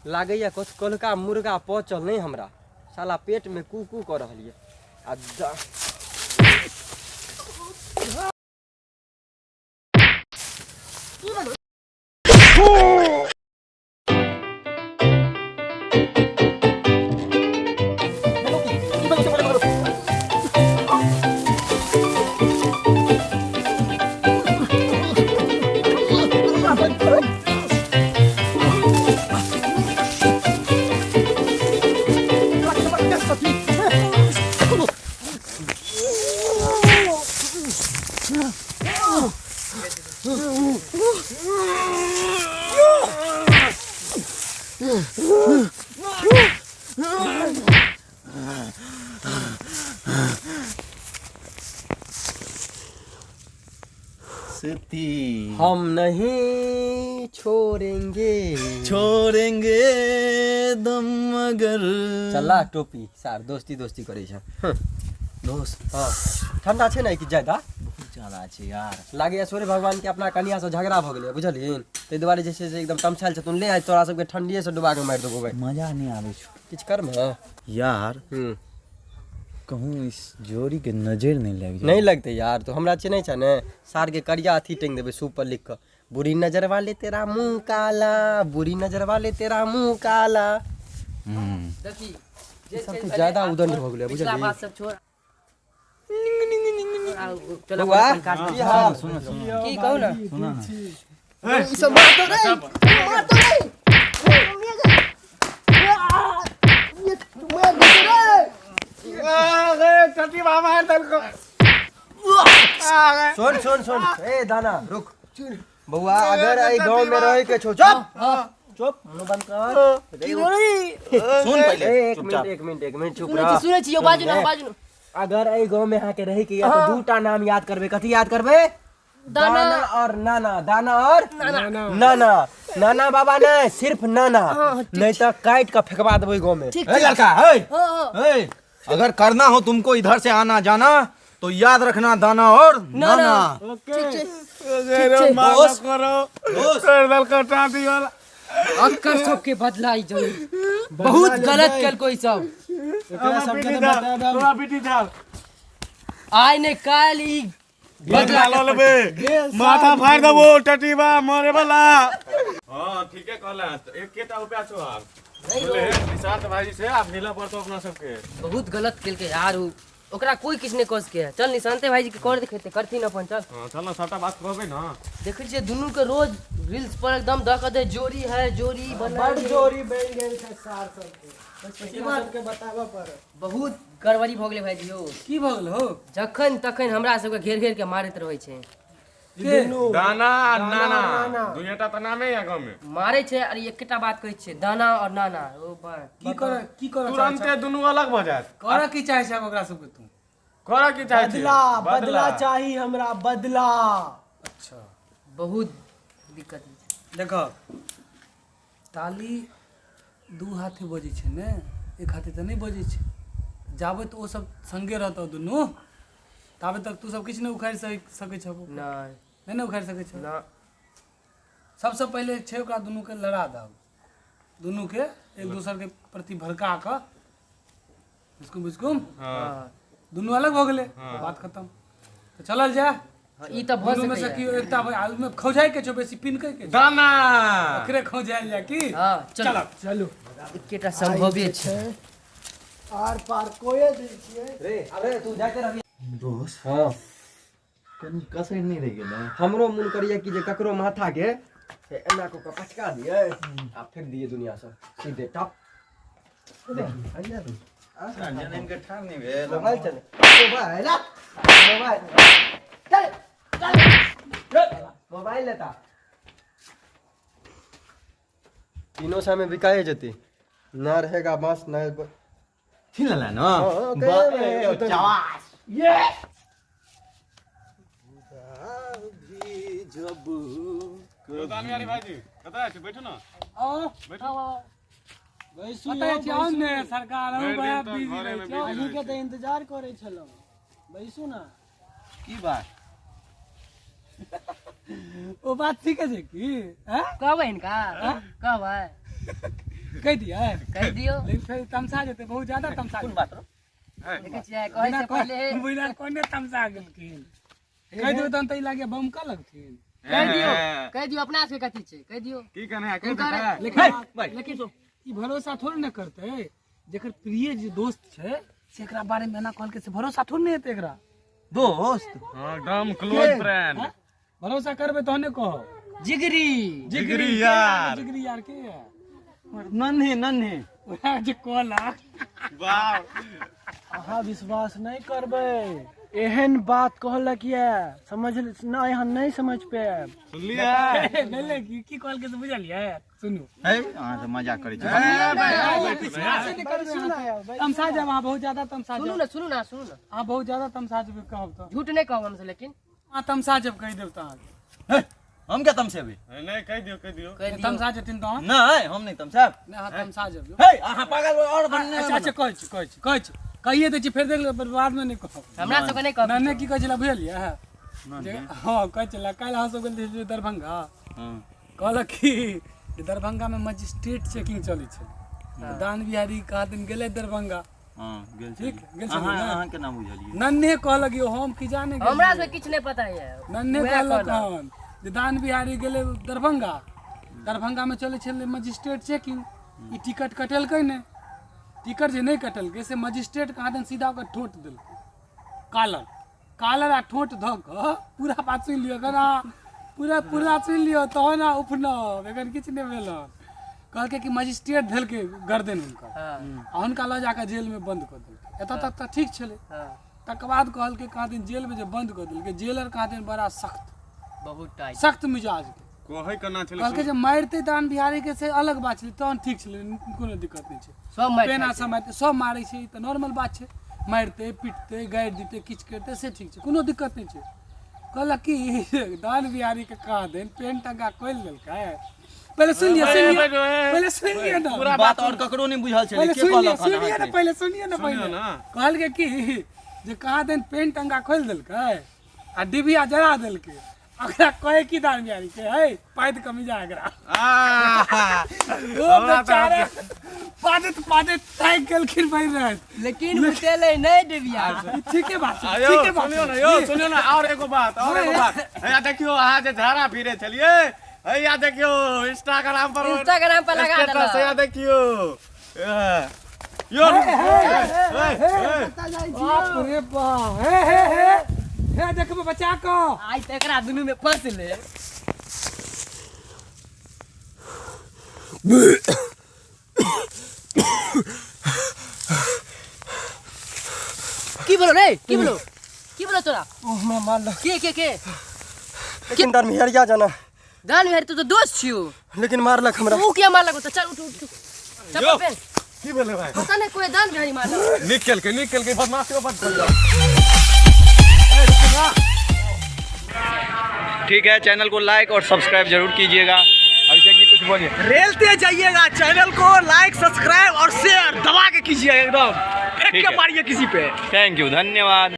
लागैया कुछ कोलका मुर्गा पचल नहीं हमरा, साला पेट में कू कू कर रहलिए। हम नहीं छोड़ेंगे दम मगर। चला टोपी सार दोस्ती दोस्ती करे छ दोस्त। हाँ ठंडा छे ना कि ज्यादा बहुत ज्यादा छे यार। लागे सूर्य भगवान के अपना कन्या से झगड़ा भ गेलै बुझलिन, तै दुआरे जे छै से एकदम तमछाइल छथुन। ले आज तोरा सबके ठंडिये से डुबा के मार देबो भाई। मजा नहीं आवे छ किछ कर में यार। कहूँ इस जोड़ी के नजर नहीं लग जाए। नहीं लगते यार, तो हमरा नहीं छे ने सार के करिया अथी टेंग देबे सूप पर लिख के, बुरी नजर वाले तेरा मुंह काला, बुरी नजर वाले तेरा मुंह काला। देखी ये सब तो ज्यादा उदंड हो गेलै बुझलिए। बात सब छोड़। चलो की हाल सुनो की कहू ना ई सब मार तो रे सुन सुन सुन ए दाना रुक बउआ, अगर आई गांव में रह के छो चुप चुप मुंह बंद कर। सुन पहले एक मिनट चुप रह। सुनै छी बाजू ना। अगर आई गांव में आके रह के या तो दूटा नाम याद करबे। कथी याद करबे? दाना और नाना। दाना और नाना। नाना बाबा नहीं, सिर्फ नाना, नहीं तो काट का फेंकवा देबो गांव में। लड़का ए, अगर करना हो तुमको इधर से आना जाना तो याद रखना दाना और नाना। अक्कर सबके बदला ही जरूर बहुत गलत कल कोई सब आय ने काल ई बदला लेबे माथा फाड़ देबो टटीबा मरे वाला। हां ठीके कहला। एकेटा उपाय छो आप बोले निशांत भाई से आप नीला पर तो अपना सबके बहुत गलत कल के यार। ओकरा कोई किछ ने कस के चल निशांते भाई जी के कर देखेते करथिन अपन। चल हां चल ना सबटा बात कहबे ना। देखै छियै दुनू के रोज रील्स पर एकदम द के दे जोड़ी है जोड़ी बना बड़ जोड़ी बन गेल छै सार सबके बताबा पर। बहुत गड़बड़ी भ गेलै भाईजी हो। की भ गेल हो? जखन तखन हमरा सबके घेर घेर के मारैत रहै छै। दाना नाना दुनियाटा त नामे या गांव में मारै छै। अरे एकटा बात कहै छै दाना और नाना ओ की कर तुरंते दुनू अलग भ जात। कर की चाहे छै ओकरा सबके? तू कर की चाहे छी? बदला चाहिए हमरा, बदला। अच्छा बहुत दिक्कत है। देखो ताली दू हाथे बजे छै ने, एक हाथे त नहीं बजे छै। जाबे तो ओ सब संगे रहतो दुनू ताबे तक तू सब किछ नहीं उखाड़ सकै छ। नहीं उखाड़ सकै छ ना। सबसे पहले छै ओकरा दुनू के लड़ा दाओ, दुनू के एक दूसर के प्रति भड़का क बिस्कुम दुनू अलग हो गेले, बात खत्म। तो चलल जा। ई त भ में से की एकता भाई में खौजाई के छो बेसी पिन के दाना ओकरे खौजाइल जा की। हां चलो चलो एकेटा संभवे छै। आर पार कोए दै छियै रे। अरे तू जाते रह दोस्त। हां कनी कसर नहीं रह गेल। हमरो मन करिए कि जे ककरो माथा के एना को पचका दिए आ फेंक दिए दुनिया से सीधे टप। देखी आइया तू जनन के ठान नहीं भेल। मोबाइल चले मोबाइल चल मोबाइल लेता तीनों समय बिकाए जती ना रहेगा बांस ना छीन ला ना चावास ये जब दानी वाली भाईजी कता है बैठो ना। बैठो पता छै ने सरकार हम बड़ा बिजी रहे छै। अहीं के त इंतजार करे छलो। बैसू ना। की बात? ओ बात ठीक है कि हैं कहबै इनका कहबै कह दिया कह दियो लेकिन फिर तमसा जेते बहुत ज्यादा तमसा कोन बात रो देखे छियै कहै से पहले बिना कोने तमसा गेलखिन कह दियो तहन त ई लागे बम का लगथिन कह दियो अपना से कथी छै कह दियो की कहने के लेकिन ई भरोसा थोड़ न करते जेकर प्रिय जे दोस्त छै से एकरा बारे में एना कहलके से भरोसा थोड़ नहीं हेतै एकरा दोस्त हां एकदम क्लोज फ्रेंड भरोसा करबे तहने कहो जिगरी जिगरी यार जिगरी यार के है नन्हे ओहा जे कहला वाह अहाँ विश्वास नहीं करबे एहन बात कहलक ये समझ ना यहाँ नहीं समझ पे सुन लिया नहीं की कहलके से बुझलिए सुनू है अहाँ से मजाक करै छी तमसा जब वहाँ बहुत ज्यादा तमसा सुनू जब ना हाँ बहुत ज्यादा तमसा जब कहब तो झूठ नहीं कहब हमसे लेकिन हाँ तमसा जब कह देब तो हम क्या तमसेबे नहीं कह दियो कह दियो तमसा जतिन तो नहीं हम नहीं तमसेब नहीं हाँ तमसा जब हे अहाँ पागल और बनने अच्छा अच्छा कहै छी कहिए दै छी फेर देख ले बाद में नहीं कहब हमरा सबके नहीं कहब नन्हे की कहै छला बुझलिए हाँ कहै छला काल्हि अहाँ सब गेल रही दरभंगा कहलक कि दरभंगा में मजिस्ट्रेट चेकिंग चलै छै दान बिहारी कहा दिन गेले दरभंगा हां गेल ठीक गेल छै अहाँ के नाम बुझलिए नन्हे कहलक कि हम की जाने हमरा से किछ नहीं पता है नन्हे कहलक हन जे दान बिहारी गेले दरभंगा दरभंगा में चले छले मजिस्ट्रेट चेकिंग ई टिकट कटेलकै ने टिकट जे नहीं कटेलकै से मजिस्ट्रेट कहा दिन सीधा ओकर ठोट देलकै कालर आ ठोट ध क पूरा बात सुन लियो कना पूरा सुन लियो तहन उपनव एखन किछ नहीं भेल कहलकै कि मजिस्ट्रेट धेलकै गर्दन हुनका आ हुनका लऽ जाकऽ जेल में बंद कऽ देलकै एतऽ तक तऽ ठीक छलै तकर बाद कहलकै कहा दिन जेल में जे बंद कऽ देलकै जेलर कहा दिन बड़ा बहुत टाइट सख्त मिजाज के कोहै कना छले कहलकै जे मारते दान बिहारी के से अलग बात छलै तहन ठीक छलै कोनो दिक्कत नहीं छै सब मार पेना समय सब मारै छै ई तऽ नॉर्मल बात छै मारते पीटते गाड़ि देते किछ करते से ठीक छै कोनो दिक्कत नहीं छै कहलक कि दान बिहारी के कहा दिन पेन टंगा खोल देलकै पहले सुन लिया ना पूरा बात और ककरो नहीं बुझल छले पहले के सुनिए कहलक पहले सुनिए ना कहलकै कि जे कहा दिन पेन टंगा खोल देलकै आ डिबिया जरा देलकै अगरा कहे की दान बिहारी के है पैद कमी जा एकरा ओ बेचारा पादत थक गेलखिन भइर रहत लेकिन उतेले नहीं डिबिया ठीक है बात ठीक है सुनियो ना और एगो बात हैया देखियो अहाँ जे झाड़ा फिरे छलिए हैया देखियो इंस्टाग्राम पर लगा देला हैया देखियो यो बाप रे बाप हे देखबो बच्चा को आज तक एकरा दुनू में फंस ले की बोलो तोरा ओह मैं मार ला के लेकिन दान बिहारिया जाना दान बिहारी तो दोस्त छियो लेकिन मारलक हमरा तू क्या मारलक तो चल उठ चल पे की भेले भाई पता नहीं कोई दान बिहारी मारलक निकल के बदमाशियों बंद कर ठीक है चैनल को लाइक और सब्सक्राइब जरूर कीजिएगा अभिषेक जी कुछ बोलिए रेलते जाइएगा चैनल को लाइक सब्सक्राइब और शेयर दबा के कीजिए एकदम फेंक के मारिए किसी पे थैंक यू धन्यवाद।